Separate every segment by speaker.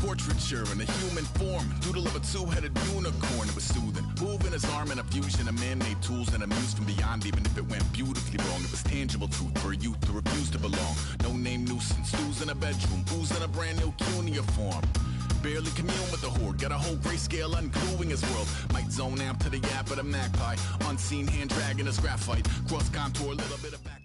Speaker 1: portraiture in a human form. Doodle of a two-headed unicorn. It was soothing. Moving his arm in a fusion of man-made tools and amused from beyond. Even if it went beautifully wrong, it was tangible truth for a youth to refuse to belong. No-name nuisance. Who's in a bedroom? Who's in a brand new cuneiform? Barely commune with the horde. Got a whole grayscale ungluing his world. Might zone out to the yap of the magpie. Unseen hand dragging his graphite. Cross contour, little bit of back.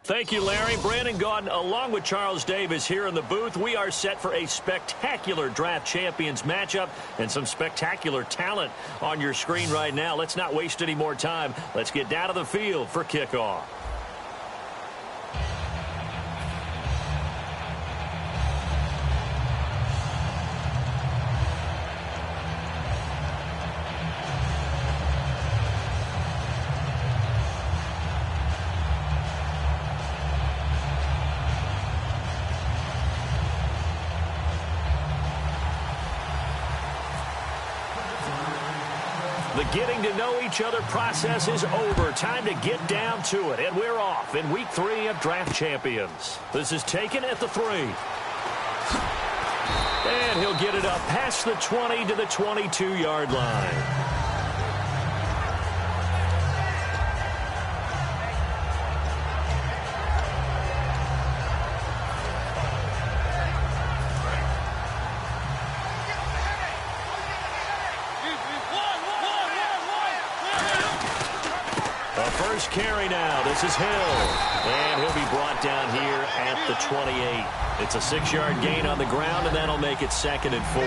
Speaker 2: Thank you, Larry. Brandon Gaudin, along with Charles Davis here in the booth. We are set for a spectacular Draft Champions matchup and some spectacular talent on your screen right now. Let's not waste any more time. Let's get down to the field for kickoff. The getting to know each other process is over. Time to get down to it. And we're off in week 3 of Draft Champions. This is taken at the 3. And he'll get it up past the 20 to the 22-yard line. Carry now. This is Hill. And he'll be brought down here at the 28. It's a 6-yard gain on the ground, and that'll make it 2nd and 4.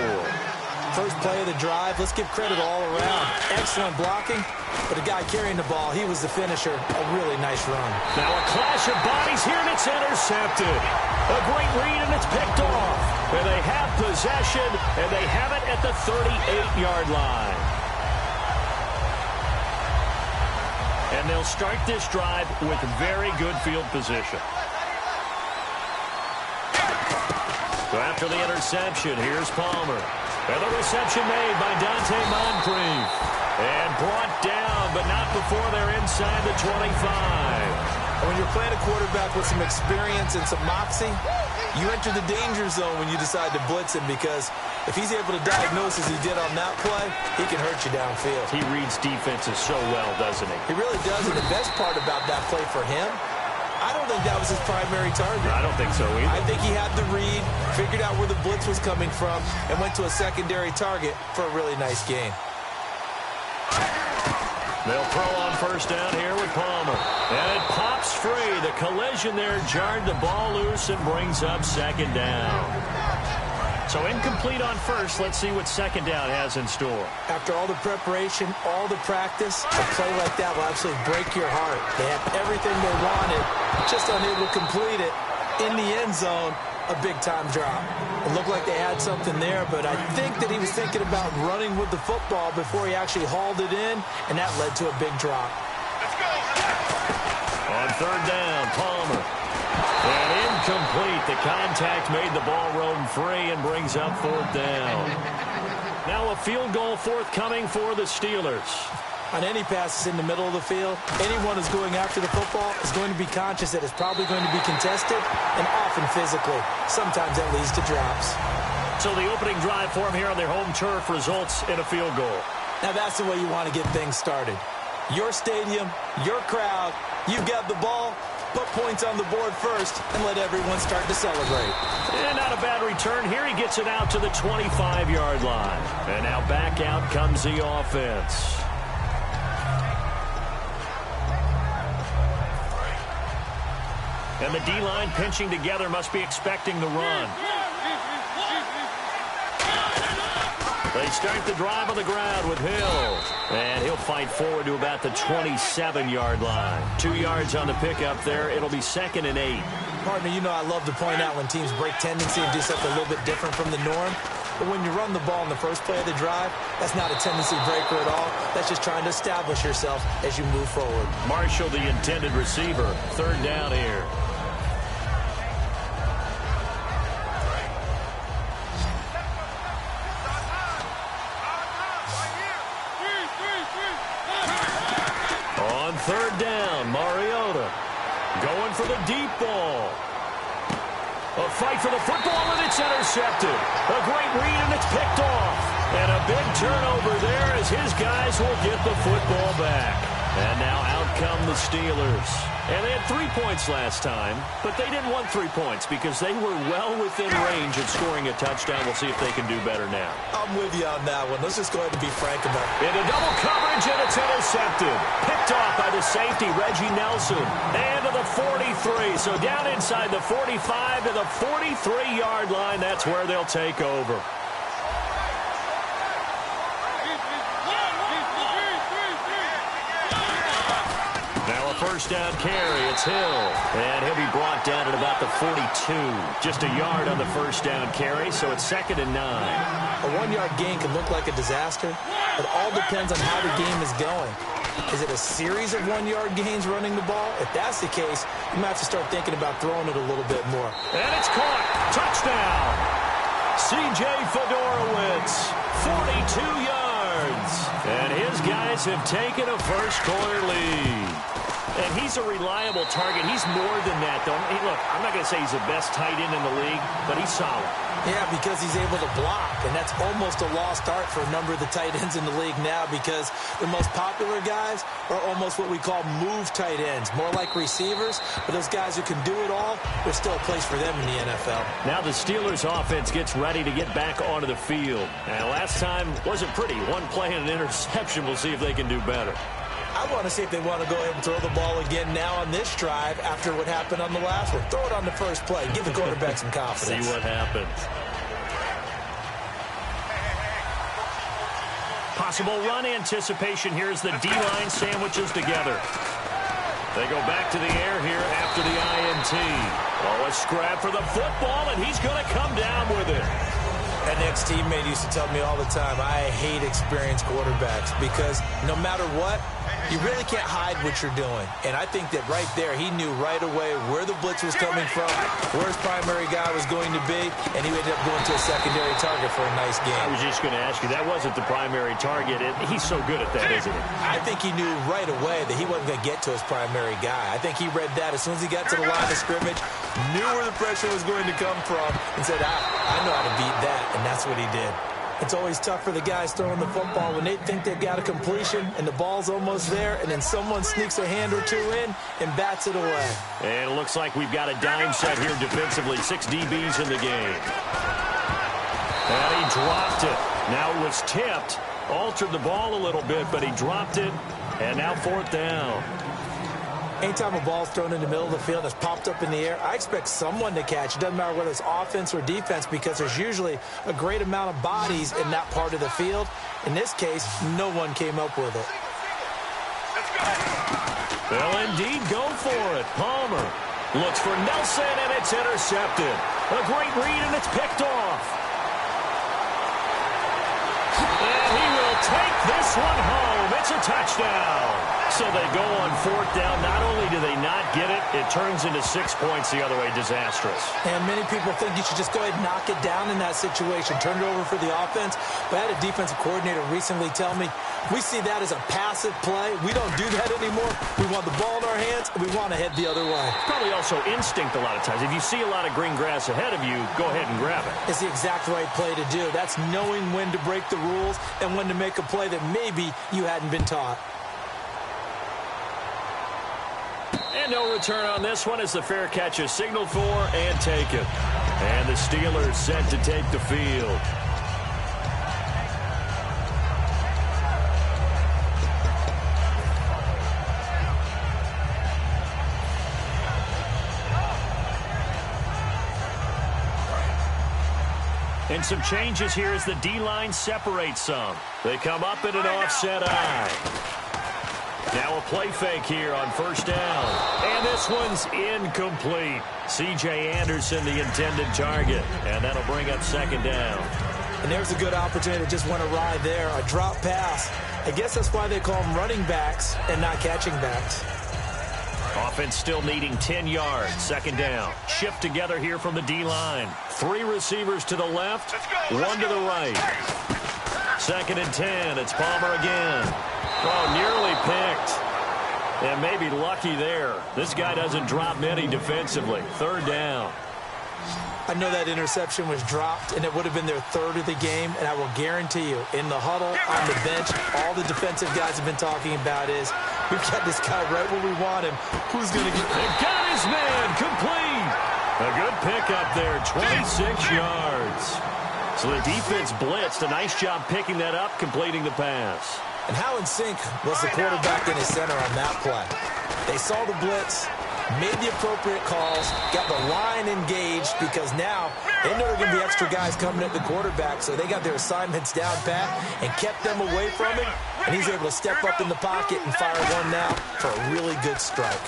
Speaker 3: First play of the drive. Let's give credit all around. Excellent blocking. But the guy carrying the ball, he was the finisher. A really nice run.
Speaker 2: Now a clash of bodies here, and it's intercepted. A great read, and it's picked off. And they have possession, and they have it at the 38-yard line. And they'll start this drive with very good field position. So after the interception, here's Palmer. And the reception made by Dante Moncrief. And brought down, but not before they're inside the 25.
Speaker 3: When you're playing a quarterback with some experience and some moxie, you enter the danger zone when you decide to blitz him, because if he's able to diagnose as he did on that play, he can hurt you downfield.
Speaker 2: He reads defenses so well, doesn't he?
Speaker 3: He really does, and the best part about that play for him, I don't think that was his primary target.
Speaker 2: I don't think so either.
Speaker 3: I think he had the read, figured out where the blitz was coming from, and went to a secondary target for a really nice gain.
Speaker 2: They'll throw on first down here with Palmer. And it pops free. The collision there jarred the ball loose and brings up 2nd down. So incomplete on first. Let's see what 2nd down has in store.
Speaker 3: After all the preparation, all the practice, a play like that will absolutely break your heart. They had everything they wanted, just unable to complete it. In the end zone, a big-time drop. It looked like they had something there, but I think that he was thinking about running with the football before he actually hauled it in, and that led to a big drop.
Speaker 1: Let's go.
Speaker 2: On 3rd down, Palmer. And incomplete. The contact made the ball roam free and brings up 4th down. Now a field goal forthcoming for the Steelers.
Speaker 3: On any passes in the middle of the field, anyone who's going after the football is going to be conscious that it's probably going to be contested, and often physically. Sometimes that leads to drops.
Speaker 2: So the opening drive for them here on their home turf results in a field goal.
Speaker 3: Now that's the way you want to get things started. Your stadium, your crowd, you've got the ball, put points on the board first, and let everyone start to celebrate.
Speaker 2: And not a bad return. Here he gets it out to the 25-yard line. And now back out comes the offense. And the D-line pinching together must be expecting the run. They start the drive on the ground with Hill. And he'll fight forward to about the 27-yard line. 2 yards on the pickup there. It'll be 2nd and 8.
Speaker 3: Partner, you know I love to point out when teams break tendency and do something a little bit different from the norm. But when you run the ball in the first play of the drive, that's not a tendency breaker at all. That's just trying to establish yourself as you move forward.
Speaker 2: Marshall, the intended receiver. 3rd down here. On 3rd down, Mariota going for the deep ball. A fight for the football, and it's intercepted. A great read, and it's picked off. And a big turnover there as his guys will get the football back. And now out come the Steelers. And they had 3 points last time, but they didn't want 3 points because they were well within range of scoring a touchdown. We'll see if they can do better now.
Speaker 3: I'm with you on that one. Let's just go ahead and be frank about it.
Speaker 2: Into double coverage, and it's intercepted. Picked off by the safety, Reggie Nelson. And to the 43. So down inside the 45 to the 43-yard line. That's where they'll take over. First down carry, it's Hill. And he'll be brought down at about the 42. Just a yard on the first down carry, so it's 2nd and 9.
Speaker 3: A 1-yard gain can look like a disaster. It all depends on how the game is going. Is it a series of 1-yard gains running the ball? If that's the case, you might have to start thinking about throwing it a little bit more.
Speaker 2: And it's caught. Touchdown. C.J. Fedorowicz, 42 yards. And his guys have taken a first-quarter lead. And he's a reliable target. He's more than that, though. Hey, look, I'm not going to say he's the best tight end in the league, but he's solid.
Speaker 3: Yeah, because he's able to block, and that's almost a lost art for a number of the tight ends in the league now because the most popular guys are almost what we call move tight ends, more like receivers. But those guys who can do it all, there's still a place for them in the NFL.
Speaker 2: Now the Steelers offense gets ready to get back onto the field. And last time wasn't pretty. One play and an interception. We'll see if they can do better.
Speaker 3: I want to see if they want to go ahead and throw the ball again now on this drive after what happened on the last one. Throw it on the first play. Give the quarterback some confidence.
Speaker 2: See what happens. Possible run anticipation here as the D-line sandwiches together. They go back to the air here after the INT. Oh, a scrap for the football, and he's going to come down with it.
Speaker 3: An ex-teammate used to tell me all the time, I hate experienced quarterbacks because no matter what, you really can't hide what you're doing. And I think that right there, he knew right away where the blitz was coming from, where his primary guy was going to be, and he ended up going to a secondary target for a nice game.
Speaker 2: I was just going to ask you, that wasn't the primary target. He's so good at that, isn't he?
Speaker 3: I think he knew right away that he wasn't going to get to his primary guy. I think he read that as soon as he got to the line of scrimmage, knew where the pressure was going to come from, and said, I know how to beat that, and that's what he did. It's always tough for the guys throwing the football when they think they've got a completion and the ball's almost there, and then someone sneaks a hand or two in and bats it away.
Speaker 2: And it looks like we've got a dime set here defensively. 6 DBs in the game. And he dropped it. Now it was tipped. Altered the ball a little bit, but he dropped it. And now 4th down.
Speaker 3: Anytime a ball's thrown in the middle of the field that's popped up in the air, I expect someone to catch. It doesn't matter whether it's offense or defense because there's usually a great amount of bodies in that part of the field. In this case, no one came up with it.
Speaker 2: They'll indeed go for it. Palmer looks for Nelson, and it's intercepted. A great read, and it's picked off. And he will take this one home. It's a touchdown. So they go on 4th down. Not only do they not get it, it turns into 6 points the other way. Disastrous.
Speaker 3: And many people think you should just go ahead and knock it down in that situation. Turn it over for the offense. But I had a defensive coordinator recently tell me, we see that as a passive play. We don't do that anymore. We want the ball in our hands, and we want to head the other way.
Speaker 2: Probably also instinct a lot of times. If you see a lot of green grass ahead of you, go ahead and grab it.
Speaker 3: It's the exact right play to do. That's knowing when to break the rules and when to make a play that maybe you hadn't been taught.
Speaker 2: And no return on this one as the fair catch is signaled for and taken. And the Steelers set to take the field. And some changes here as the D-line separates some. They come up in an offset eye. Now a play fake here on 1st down. And this one's incomplete. C.J. Anderson, the intended target. And that'll bring up 2nd down.
Speaker 3: And there's a good opportunity that just went awry there. A drop pass. I guess that's why they call them running backs and not catching backs.
Speaker 2: Offense still needing 10 yards. 2nd down. Shift together here from the D-line. 3 receivers to the left, 1 to the right. 2nd and 10. It's Palmer again. Oh, nearly picked. And maybe lucky there. This guy doesn't drop many defensively. Third down.
Speaker 3: I know that interception was dropped, and it would have been their third of the game, and I will guarantee you, in the huddle, on the bench, all the defensive guys have been talking about is, we've got this guy right where we want him. Who's going to get...
Speaker 2: They've got his man complete. A good pickup there, 26 yards. So the defense blitzed. A nice job picking that up, completing the pass.
Speaker 3: And how in sync was the quarterback and his center on that play? They saw the blitz, made the appropriate calls, got the line engaged, because now they know there are going to be extra guys coming at the quarterback, so they got their assignments down pat and kept them away from him, and he's able to step up in the pocket and fire one now for a really good strike.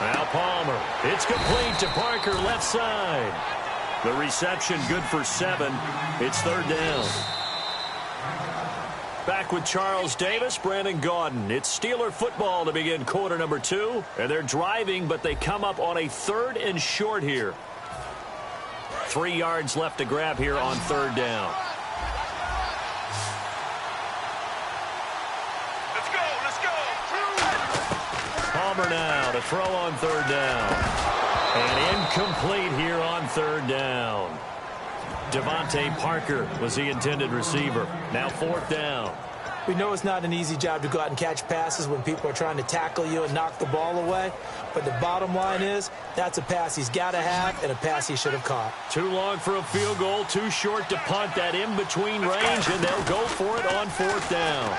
Speaker 2: Now Palmer. It's complete to Parker, left side. The reception good for 7. It's third down. Back with Charles Davis, Brandon Gaudin. It's Steeler football to begin quarter number 2. And they're driving, but they come up on a 3rd and short here. 3 yards left to grab here on third down.
Speaker 4: Let's go.
Speaker 2: Palmer now to throw on third down. And incomplete here on third down. Devontae Parker was the intended receiver. Now fourth down.
Speaker 3: We know it's not an easy job to go out and catch passes when people are trying to tackle you and knock the ball away. But the bottom line is, that's a pass he's got to have and a pass he should have caught.
Speaker 2: Too long for a field goal, too short to punt. That in-between range, and they'll go for it on fourth down.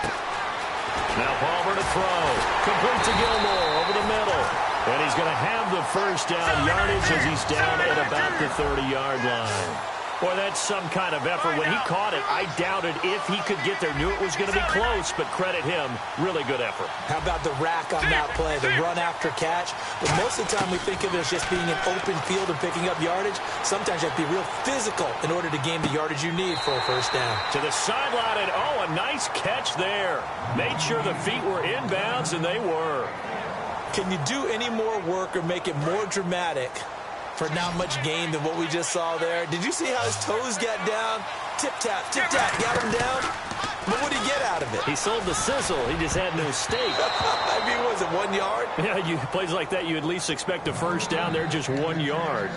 Speaker 2: Now Palmer to throw. Complete to Gilmore over the middle. And he's going to have the first down yardage as he's down at about the 30-yard line. Boy, that's some kind of effort. When he caught it, I doubted if he could get there. Knew it was going to be close, but credit him. Really good effort.
Speaker 3: How about the rack on that play, the run after catch? But most of the time we think of it as just being an open field and picking up yardage. Sometimes you have to be real physical in order to gain the yardage you need for a first down.
Speaker 2: To the sideline, and oh, a nice catch there. Made sure the feet were inbounds, and they were.
Speaker 3: Can you do any more work or make it more dramatic for not much gain than what we just saw there? Did you see how his toes got down? Tip-tap, got him down. But what did he get out of it?
Speaker 2: He sold the sizzle. He just had no steak.
Speaker 3: I mean, was it 1 yard?
Speaker 2: Yeah, plays like that, you at least expect a first down. They're just 1 yard.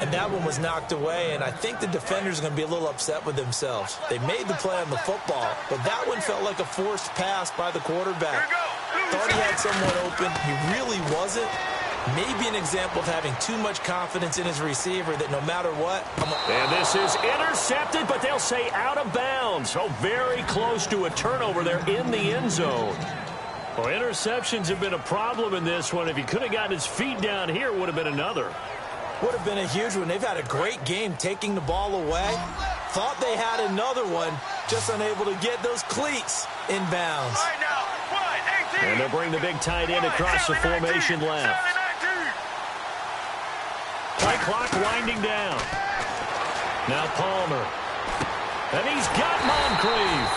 Speaker 3: And that one was knocked away, and I think the defenders are going to be a little upset with themselves. They made the play on the football, but that one felt like a forced pass by the quarterback. Thought he had someone open. He really wasn't. Maybe an example of having too much confidence in his receiver that no matter what...
Speaker 2: And this is intercepted, but they'll say out of bounds. So very close to a turnover there in the end zone. Well, interceptions have been a problem in this one. If he could have gotten his feet down here, it would have been another.
Speaker 3: Would have been a huge one. They've had a great game taking the ball away. Thought they had another one, just unable to get those cleats in bounds.
Speaker 2: And they'll bring the big tight end across the formation left. Play clock winding down. Now Palmer. And he's got Moncrief.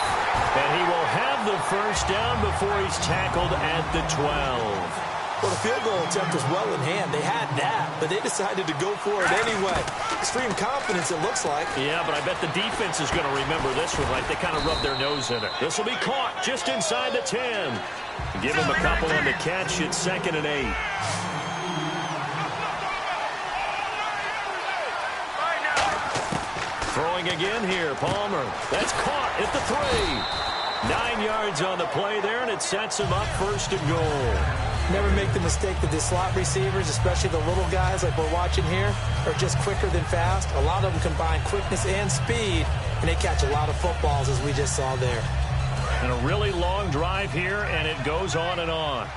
Speaker 2: And he will have the first down before he's tackled at the 12.
Speaker 3: Well, the field goal attempt was well in hand. They had that, but they decided to go for it anyway. Extreme confidence, it looks like.
Speaker 2: Yeah, but I bet the defense is going to remember this one. Like they kind of rubbed their nose in it. This will be caught just inside the 10. Give him a couple on the catch. It's 2nd and 8. Throwing again here, Palmer. That's caught at the 3. 9 yards on the play there, and it sets him up 1st and goal.
Speaker 3: Never make the mistake that the slot receivers, especially the little guys like we're watching here, are just quicker than fast. A lot of them combine quickness and speed, and they catch a lot of footballs, as we just saw there.
Speaker 2: And a really long drive here, and it goes on and on.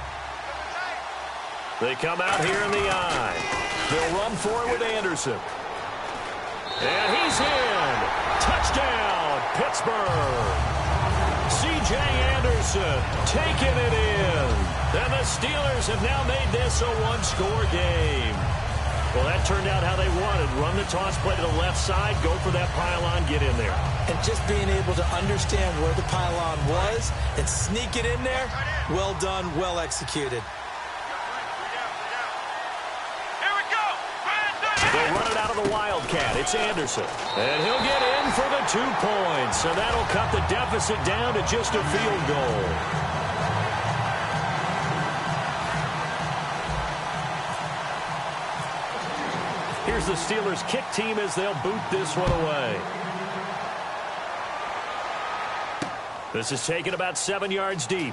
Speaker 2: They come out here in the eye. They'll run for it with Anderson. And he's in. Touchdown, Pittsburgh. C.J. Anderson taking it in. And the Steelers have now made this a one-score game. Well, that turned out how they wanted. Run the toss play to the left side, go for that pylon, get in there.
Speaker 3: And just being able to understand where the pylon was and sneak it in there, well done, well executed.
Speaker 2: They'll run it out of the Wildcat. It's Anderson. And he'll get in for the 2 points. So that'll cut the deficit down to just a field goal. Here's the Steelers kick team as they'll boot this one away. This is taken about 7 yards deep.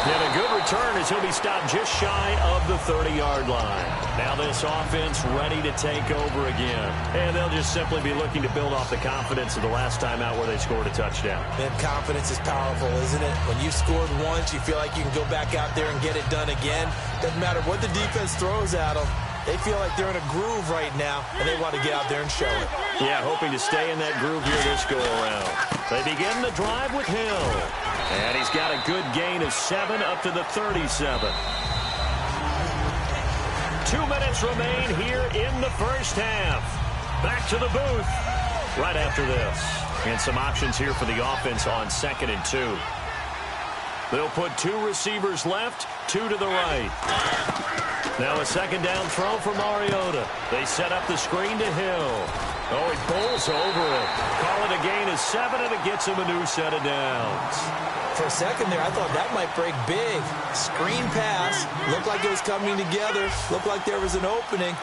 Speaker 2: And a good return as he'll be stopped just shy of the 30-yard line. Now this offense ready to take over again. And they'll just simply be looking to build off the confidence of the last time out where they scored a touchdown.
Speaker 3: Man, confidence is powerful, isn't it? When you've scored once, you feel like you can go back out there and get it done again. Doesn't matter what the defense throws at them. They feel like they're in a groove right now, and they want to get out there and show it.
Speaker 2: Yeah, hoping to stay in that groove here this go-around. They begin the drive with Hill. And he's got a good gain of 7 up to the 37. 2 minutes remain here in the first half. Back to the booth right after this. And some options here for the offense on 2nd and 2. They'll put 2 receivers left, 2 to the right. Now a second down throw for Mariota. They set up the screen to Hill. Oh, he bowls over it. Call it a gain of 7, and it gets him a new set of downs.
Speaker 3: For a second there, I thought that might break big. Screen pass. Looked like it was coming together. Looked like there was an opening.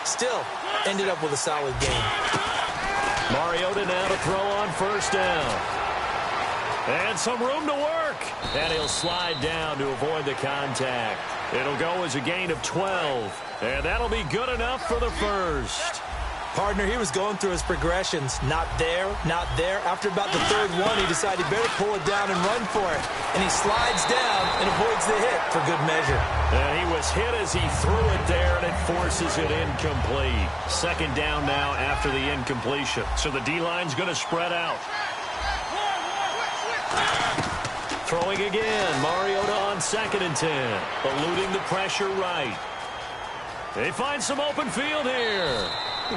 Speaker 3: Still, ended up with a solid gain.
Speaker 2: Mariota now to throw on first down. And some room to work. And he'll slide down to avoid the contact. It'll go as a gain of 12. And that'll be good enough for the first.
Speaker 3: Partner, he was going through his progressions. Not there, not there. After about the third one, he decided he better pull it down and run for it. And he slides down and avoids the hit for good measure.
Speaker 2: And he was hit as he threw it there, and it forces it incomplete. Second down now after the incompletion. So the D-line's going to spread out. Throwing again. Mariota on 2nd and 10. Eluding the pressure right. They find some open field here.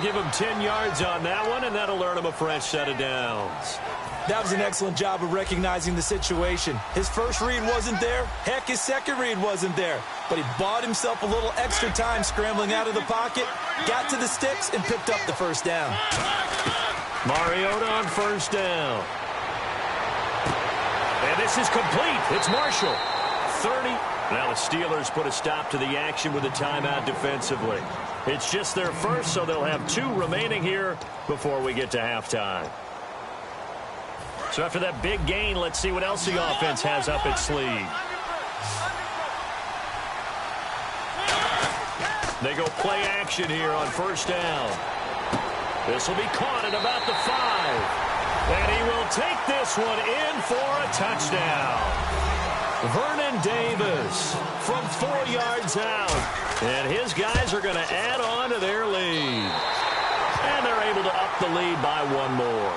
Speaker 2: Give him 10 yards on that one, and that'll earn him a fresh set of downs.
Speaker 3: That was an excellent job of recognizing the situation. His first read wasn't there. Heck, his second read wasn't there. But he bought himself a little extra time scrambling out of the pocket, got to the sticks, and picked up the first down.
Speaker 2: Mariota on first down. And this is complete. It's Marshall. 30. Now the Steelers put a stop to the action with a timeout defensively. It's just their first, so they'll have 2 remaining here before we get to halftime. So after that big gain, let's see what else the offense has up its sleeve. They go play action here on first down. This will be caught at about the 5. And he will take this one in for a touchdown. Vernon Davis from 4 yards out. And his guys are going to add on to their lead. And they're able to up the lead by 1 more.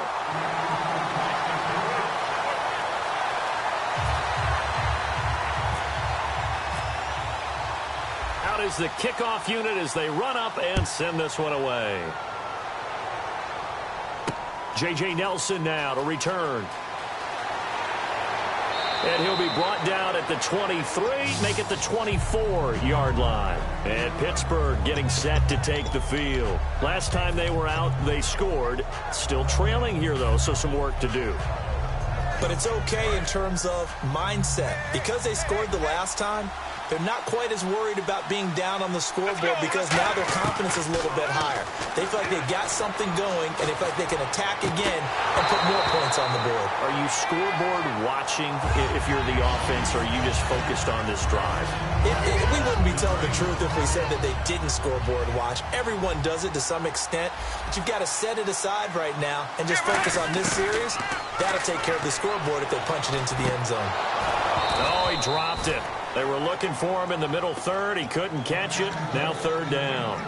Speaker 2: Out is the kickoff unit as they run up and send this one away. J.J. Nelson now to return. And he'll be brought down at the 23, make it the 24-yard line. And Pittsburgh getting set to take the field. Last time they were out, they scored. Still trailing here, though, so some work to do.
Speaker 3: But it's okay in terms of mindset. Because they scored the last time, they're not quite as worried about being down on the scoreboard because now their confidence is a little bit higher. They feel like they've got something going, and they feel like they can attack again and put more points on the board.
Speaker 2: Are you scoreboard watching if you're the offense, or are you just focused on this drive?
Speaker 3: We wouldn't be telling the truth if we said that they didn't scoreboard watch. Everyone does it to some extent, but you've got to set it aside right now and just focus on this series. That'll take care of the scoreboard if they punch it into the end zone.
Speaker 2: Oh, he dropped it. They were looking for him in the middle third. He couldn't catch it. Now third down.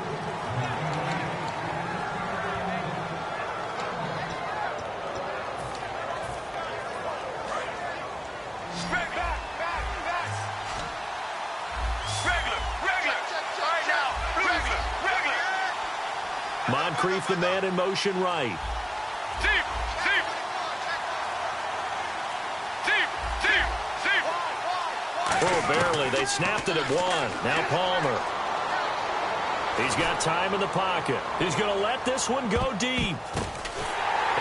Speaker 2: Moncrief, the man in motion right. Oh, barely. They snapped it at 1. Now Palmer. He's got time in the pocket. He's going to let this one go deep.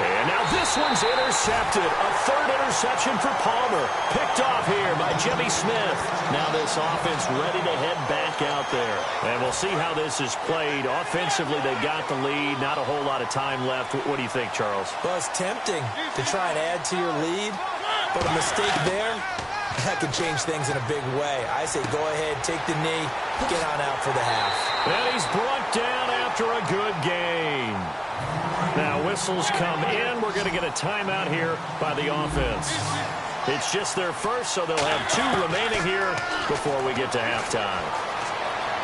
Speaker 2: And now this one's intercepted. A third interception for Palmer. Picked off here by Jimmy Smith. Now this offense ready to head back out there. And we'll see how this is played. Offensively, they got the lead. Not a whole lot of time left. What do you think, Charles?
Speaker 3: Well, it's tempting to try and add to your lead, but a mistake there, that could change things in a big way. I say go ahead, take the knee, get on out for the half.
Speaker 2: And he's brought down after a good game. Now whistles come in. We're going to get a timeout here by the offense. It's just their first, so they'll have 2 remaining here before we get to halftime.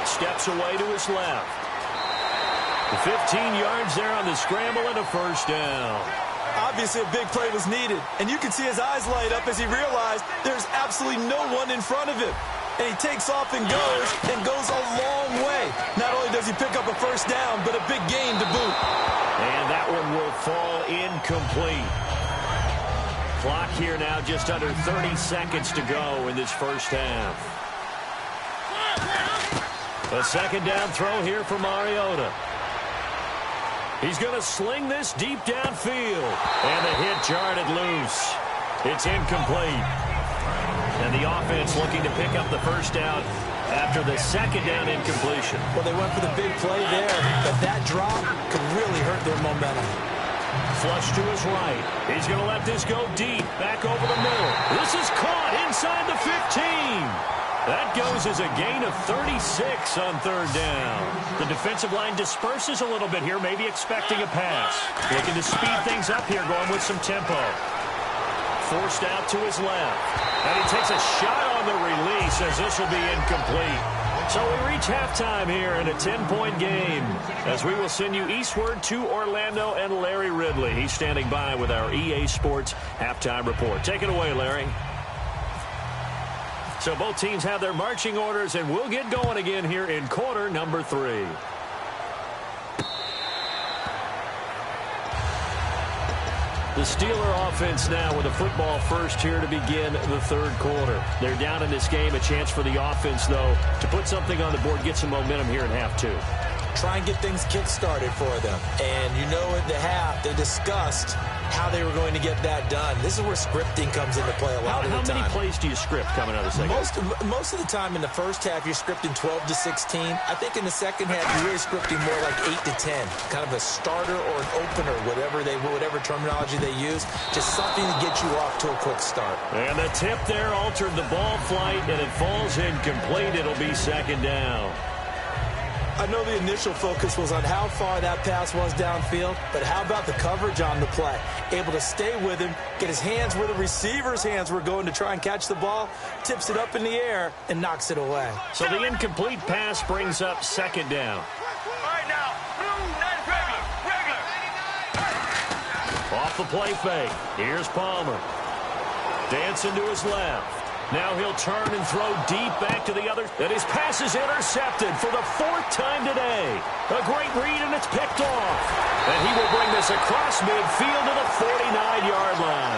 Speaker 2: Steps away to his left. 15 yards there on the scramble and a first down.
Speaker 3: Obviously, a big play was needed, and you can see his eyes light up as he realized there's absolutely no one in front of him. And he takes off and goes a long way. Not only does he pick up a first down, but a big gain to boot.
Speaker 2: And that one will fall incomplete. Clock here now just under 30 seconds to go in this first half. A second down throw here for Mariota. He's going to sling this deep downfield. And the hit jarred it loose. It's incomplete. And the offense looking to pick up the first down after the second down incompletion.
Speaker 3: Well, they went for the big play there, but that drop could really hurt their momentum.
Speaker 2: Flush to his right. He's going to let this go deep. Back over the middle. This is caught inside the 15. That goes as a gain of 36 on third down. The defensive line disperses a little bit here, maybe expecting a pass. Looking to speed things up here, going with some tempo. Forced out to his left. And he takes a shot on the release as this will be incomplete. So we reach halftime here in a 10-point game as we will send you eastward to Orlando and Larry Ridley. He's standing by with our EA Sports halftime report. Take it away, Larry. So both teams have their marching orders, and we'll get going again here in quarter number 3. The Steeler offense now with a football first here to begin the third quarter. They're down in this game. A chance for the offense, though, to put something on the board, get some momentum here in half 2.
Speaker 3: Try and get things kick-started for them. And you know at the half, they discussed how they were going to get that done. This is where scripting comes into play a lot of the time.
Speaker 2: How many plays do you script coming out of the second?
Speaker 3: Most of the time in the first half, you're scripting 12 to 16. I think in the second half, you're really scripting more like 8 to 10. Kind of a starter or an opener, whatever terminology they use. Just something to get you off to a quick start.
Speaker 2: And the tip there altered the ball flight, and it falls incomplete. It'll be second down.
Speaker 3: I know the initial focus was on how far that pass was downfield, but how about the coverage on the play? Able to stay with him, get his hands where the receiver's hands were going to try and catch the ball, tips it up in the air, and knocks it away.
Speaker 2: So the incomplete pass brings up second down.
Speaker 4: All right, now, blue, not regular.
Speaker 2: Off the play fake. Here's Palmer. Dancing to his left. Now he'll turn and throw deep back to the other. And his pass is intercepted for the 4th time today. A great read, and it's picked off. And he will bring this across midfield to the 49-yard line.